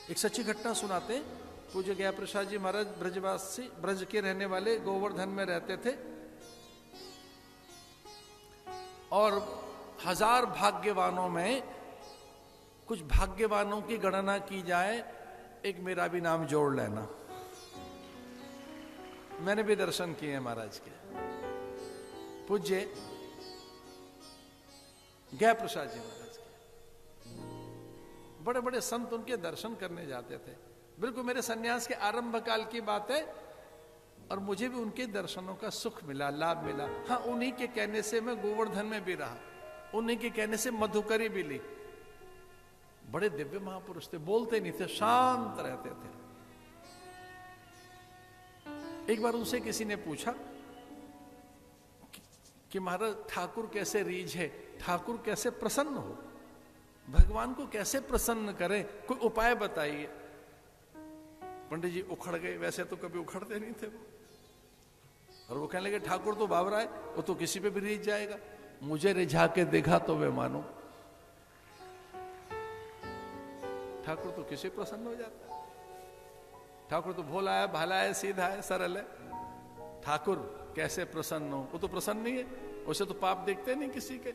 एक सच्ची घटना सुनाते हैं। पूज्य गया प्रसाद जी महाराज ब्रजवासी, ब्रज के रहने वाले, गोवर्धन में रहते थे और 1000 भाग्यवानों में कुछ भाग्यवानों की गणना की जाए, एक मेरा भी नाम जोड़ लेना। मैंने भी दर्शन किए हैं महाराज के। पूज्य गया प्रसाद जी महाराज के बड़े बड़े संत उनके दर्शन करने जाते थे। बिल्कुल मेरे सन्यास के आरंभ काल की बात है और मुझे भी उनके दर्शनों का सुख मिला, लाभ मिला। हाँ, उन्हीं के कहने से मैं गोवर्धन में भी रहा, उन्हीं के कहने से मधुकरी भी ली। बड़े दिव्य महापुरुष थे, बोलते नहीं थे, शांत रहते थे। एक बार उनसे किसी ने पूछा कि महाराज ठाकुर कैसे रीझ है, ठाकुर कैसे प्रसन्न हो, भगवान को कैसे प्रसन्न करें, कोई उपाय बताइए। पंडित जी उखड़ गए, वैसे तो कभी उखड़ते नहीं थे वो। और वो कहने लगे ठाकुर तो बावरा है, वो तो किसी पे भी रीझ जाएगा, मुझे रिझा के देखा तो वे मानो। ठाकुर तो किसी प्रसन्न हो जाता है। ठाकुर तो भोला है, भाला है, सीधा है, सरल है। ठाकुर कैसे प्रसन्न हो, वो तो प्रसन्न नहीं है, उसे तो पाप देखते नहीं किसी के।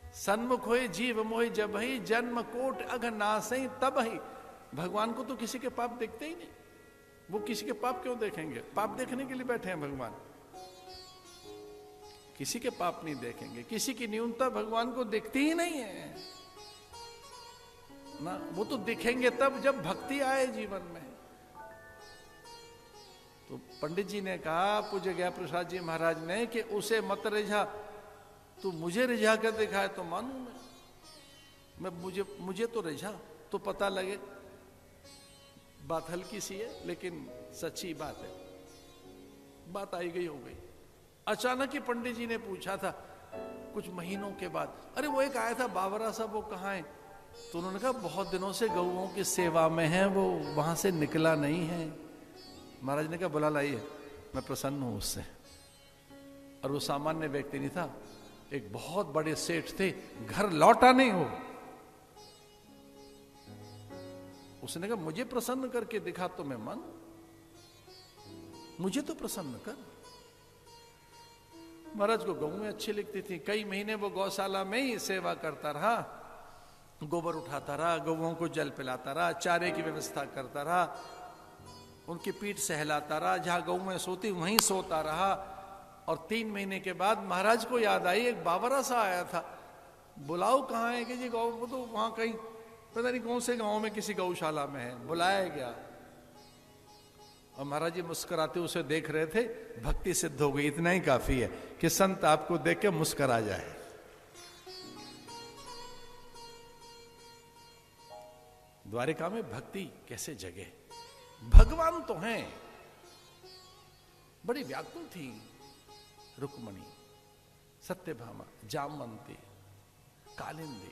सन्मुख होए जीव मोहि जब ही, जन्म कोट अघ नासई तब ही। भगवान को तो किसी के पाप देखते ही नहीं, वो किसी के पाप क्यों देखेंगे? पाप देखने के लिए बैठे हैं भगवान, किसी के पाप नहीं देखेंगे, किसी की न्यूनता भगवान को दिखती ही नहीं है ना। वो तो दिखेंगे तब जब भक्ति आए जीवन में। तो पंडित जी ने कहा, पूज्य गया प्रसाद जी महाराज ने, कि उसे मत रिझा, तू मुझे रिझा कर दिखाए तो मानू मैं मुझे तो रिझा तो पता लगे। बात हल्की सी है लेकिन सच्ची बात है, बात आई गई हो गई। अचानक ही पंडित जी ने पूछा था कुछ महीनों के बाद, अरे वो एक आया था बावरा साहब, वो कहाँ है? तो उन्होंने कहा बहुत दिनों से गऊओं की सेवा में है, वो वहां से निकला नहीं है। महाराज ने कहा बुला लाइए, मैं प्रसन्न हूं उससे। और वो सामान्य व्यक्ति नहीं था, एक बहुत बड़े सेठ थे, घर लौटा नहीं हो। उसने कहा मुझे प्रसन्न करके दिखा तो मैं मानूं, मुझे तो प्रसन्न कर। महाराज को गऊ अच्छी लगती थी, कई महीने वो गौशाला में ही सेवा करता रहा, गोबर उठाता रहा, गऊओं को जल पिलाता रहा, चारे की व्यवस्था करता रहा, उनकी पीठ सहलाता रहा, जहां गऊ सोती वहीं सोता रहा। और 3 महीने के बाद महाराज को याद आई, एक बावरा सा आया था, बुलाओ कहाँ है? कि जी गौ, वो तो वहां कहीं पता नहीं कौन से गांव में किसी गौशाला में है। बुलाया गया और महाराज जी मुस्कुराते उसे देख रहे थे। भक्ति सिद्ध हो गई, इतना ही काफी है कि संत आपको देख के मुस्कुरा जाए। द्वारिका में भक्ति कैसे जगे, भगवान तो हैं। बड़ी व्याकुल थी रुक्मणी, सत्यभामा, जामवंती, कालिंदी,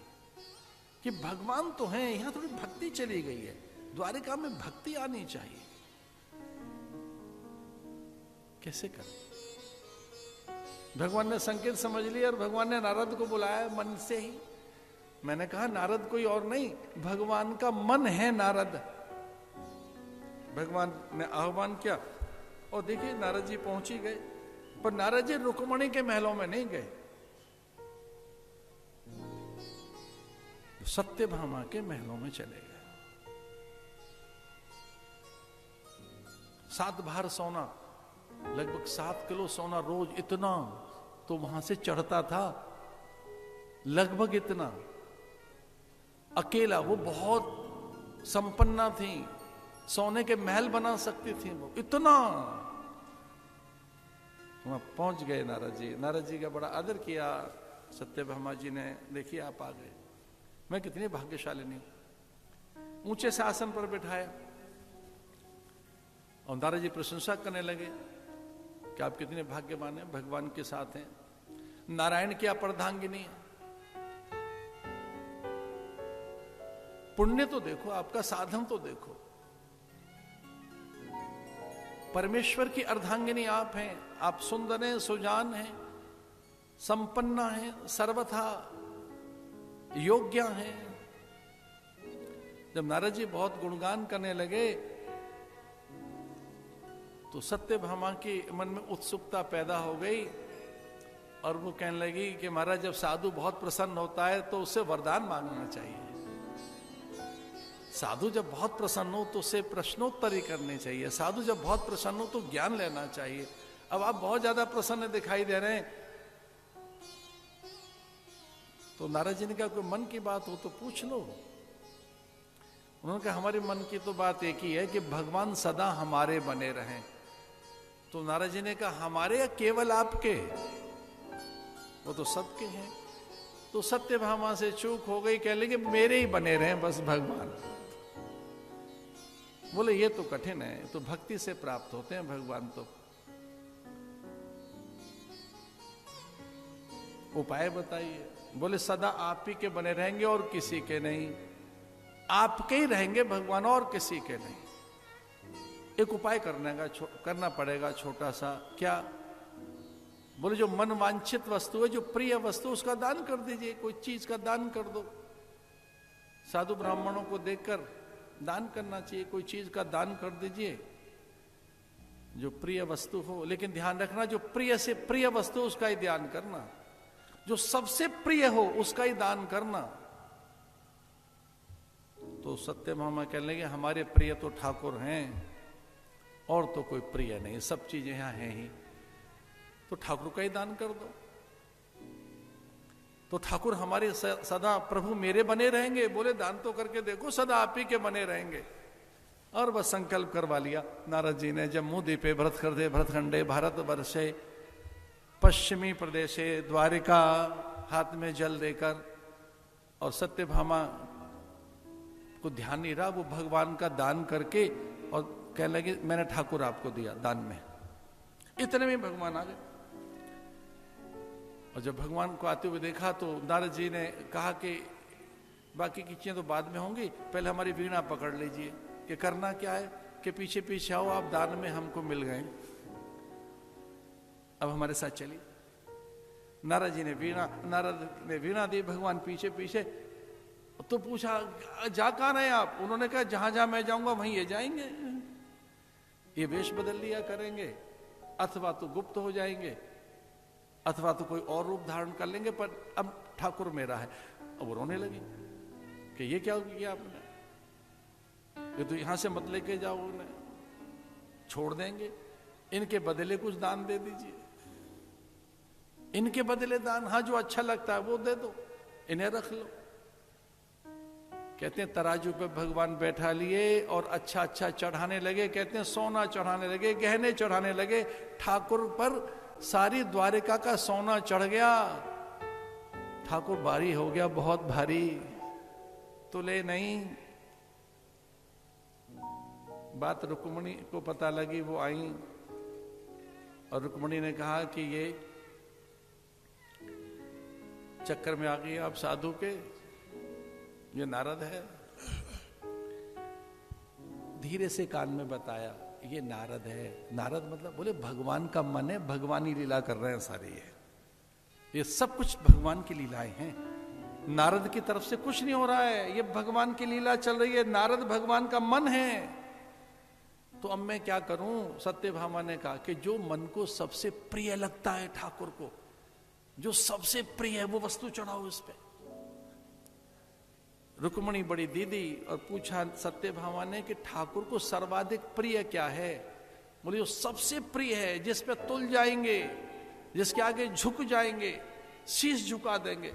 कि भगवान तो हैं, यहां थोड़ी भक्ति चली गई है, द्वारिका में भक्ति आनी चाहिए। कैसे करें? भगवान ने संकेत समझ लिया और भगवान ने नारद को बुलाया मन से ही। मैंने कहा नारद कोई और नहीं, भगवान का मन है नारद। भगवान ने आह्वान किया और देखिए नारद जी पहुंच ही गए। पर नारद जी रुक्मणी के महलों में नहीं गए, सत्यभामा के महलों में चले गए। 7 भार सोना, लगभग 7 किलो सोना रोज, इतना तो वहां से चढ़ता था, लगभग इतना। अकेला, वो बहुत संपन्ना थी, सोने के महल बना सकती थी वो, इतना। वहां पहुंच गए नारद जी। नारद जी का बड़ा आदर किया। सत्यभामा जी ने, देखिए आप आ गए, मैं कितनी भाग्यशालिनी हूं। ऊंचे से आसन पर बिठाया और नारद जी प्रशंसा करने लगे कि आप कितने भाग्यवान हैं, भगवान के साथ हैं, नारायण की अपर्धांगिनी है। पुण्य तो देखो, आपका साधन तो देखो, परमेश्वर की अर्धांगिनी आप हैं, आप सुंदर हैं, सुजान हैं, संपन्ना हैं, सर्वथा योग्य हैं। जब नारद जी बहुत गुणगान करने लगे तो सत्यभामा के मन में उत्सुकता पैदा हो गई और वो कहने लगी कि महाराज जब साधु बहुत प्रसन्न होता है तो उससे वरदान मांगना चाहिए। साधु जब बहुत प्रसन्न हो तो उससे प्रश्नोत्तरी करनी चाहिए। साधु जब बहुत प्रसन्न हो तो ज्ञान लेना चाहिए। अब आप बहुत ज्यादा प्रसन्न दिखाई दे रहे हैं, तो नारद जी ने कहा कोई मन की बात हो तो पूछ लो। उन्होंने कहा हमारे मन की तो बात एक ही है कि भगवान सदा हमारे बने रहें। तो नारद जी ने कहा हमारे या केवल आपके? वो तो सबके हैं। तो सत्यभामा से चूक हो गई, कह लगे मेरे ही बने रहे बस भगवान। बोले ये तो कठिन है, तो भक्ति से प्राप्त होते हैं भगवान। तो उपाय बताइए। बोले सदा आप ही के बने रहेंगे और किसी के नहीं। आपके ही रहेंगे भगवान और किसी के नहीं। एक उपाय करना पड़ेगा छोटा सा। क्या? बोले जो मन वांछित वस्तु है, जो प्रिय वस्तु, उसका दान कर दीजिए। कोई चीज का दान कर दो। साधु ब्राह्मणों को देखकर दान करना चाहिए। कोई चीज का दान कर दीजिए जो प्रिय वस्तु हो। लेकिन ध्यान रखना जो प्रिय से प्रिय वस्तु उसका ही ध्यान करना। जो सबसे प्रिय हो उसका ही दान करना। तो सत्यभामा कहने लगे हमारे प्रिय तो ठाकुर हैं और तो कोई प्रिय नहीं, सब चीजें यहां हैं ही, तो ठाकुर का ही दान कर दो। तो ठाकुर हमारे सदा प्रभु मेरे बने रहेंगे। बोले दान तो करके देखो, सदा आप ही के बने रहेंगे। और बस संकल्प करवा लिया नारद जी ने। जम्मू द्वीपे भरत खंडे भरतखंडे भारत वर्षे पश्चिमी प्रदेशे द्वारिका, हाथ में जल देकर, और सत्यभामा को ध्यान नहीं रहा, वो भगवान का दान करके और कहने लगे मैंने ठाकुर आपको दिया दान में। इतने में भगवान आ गए। और जब भगवान को आते हुए देखा तो नारद जी ने कहा कि बाकी की चीजें तो बाद में होंगी, पहले हमारी वीणा पकड़ लीजिए। कि करना क्या है कि पीछे पीछे आओ, आप दान में हमको मिल गए, अब हमारे साथ चलिए। नारद ने वीणा दी, भगवान पीछे पीछे। तो पूछा जा कहां रहे आप? उन्होंने कहा जहां जहां मैं जाऊंगा वहीं ये जाएंगे। ये वेश बदल लिया करेंगे, अथवा तो गुप्त हो जाएंगे, अथवा तो कोई और रूप धारण कर लेंगे, पर अब ठाकुर मेरा है। अब वो रोने लगी कि ये क्या किया आपने? ये तो यहां से मत लेके जाओ, उन्हें छोड़ देंगे। इनके बदले कुछ दान दे दीजिए। इनके बदले दान, हाँ जो अच्छा लगता है वो दे दो, इन्हें रख लो। कहते हैं तराजू पे भगवान बैठा लिए और अच्छा अच्छा चढ़ाने लगे। कहते हैं सोना चढ़ाने लगे, गहने चढ़ाने लगे। ठाकुर पर सारी द्वारिका का सोना चढ़ गया। ठाकुर भारी हो गया, बहुत भारी। तुले नहीं। बात रुक्मणी को पता लगी, वो आई और रुक्मणी ने कहा कि ये चक्कर में आ गई आप साधु के, ये नारद है। धीरे से कान में बताया ये नारद है। नारद मतलब बोले भगवान का मन है, भगवानी लीला कर रहे हैं सारी। ये सब कुछ भगवान की लीलाएं हैं। नारद की तरफ से कुछ नहीं हो रहा है, ये भगवान की लीला चल रही है। नारद भगवान का मन है। तो अब मैं क्या करूं? सत्यभामा ने कहा कि जो मन को सबसे प्रिय लगता है ठाकुर को, जो सबसे प्रिय है वो वस्तु चढ़ाओ इस पे। रुक्मणी बड़ी दीदी और पूछा सत्यभामा ने कि ठाकुर को सर्वाधिक प्रिय क्या है? बोले जो सबसे प्रिय है, जिस पे तुल जाएंगे, जिसके आगे झुक जाएंगे, शीश झुका देंगे,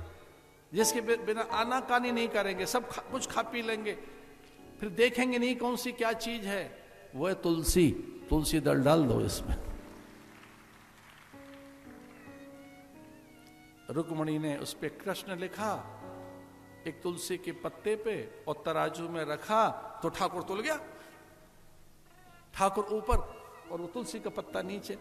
जिसके बिना आनाकानी नहीं करेंगे, सब कुछ खा पी लेंगे, फिर देखेंगे नहीं कौन सी क्या चीज है, वो है तुलसी। तुलसी दल डाल दो इसमें। रुक्मणी ने उस पे कृष्ण लिखा एक तुलसी के पत्ते पे और तराजू में रखा तो ठाकुर तुल गया। ठाकुर ऊपर और वो तुलसी का पत्ता नीचे।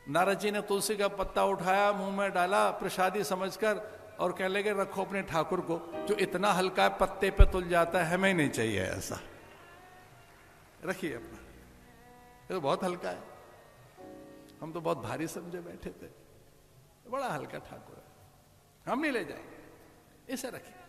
नारद जी ने तुलसी का पत्ता उठाया, मुंह में डाला प्रसादी समझकर और कहने लगे रखो अपने ठाकुर को, जो इतना हल्का है पत्ते पे तुल जाता है, हमें नहीं चाहिए ऐसा, रखिए अपना, ये तो बहुत हल्का है। हम तो बहुत भारी समझे बैठे थे, बड़ा हल्का ठाकुर है, हम नहीं ले जाएंगे, इसे रखिए।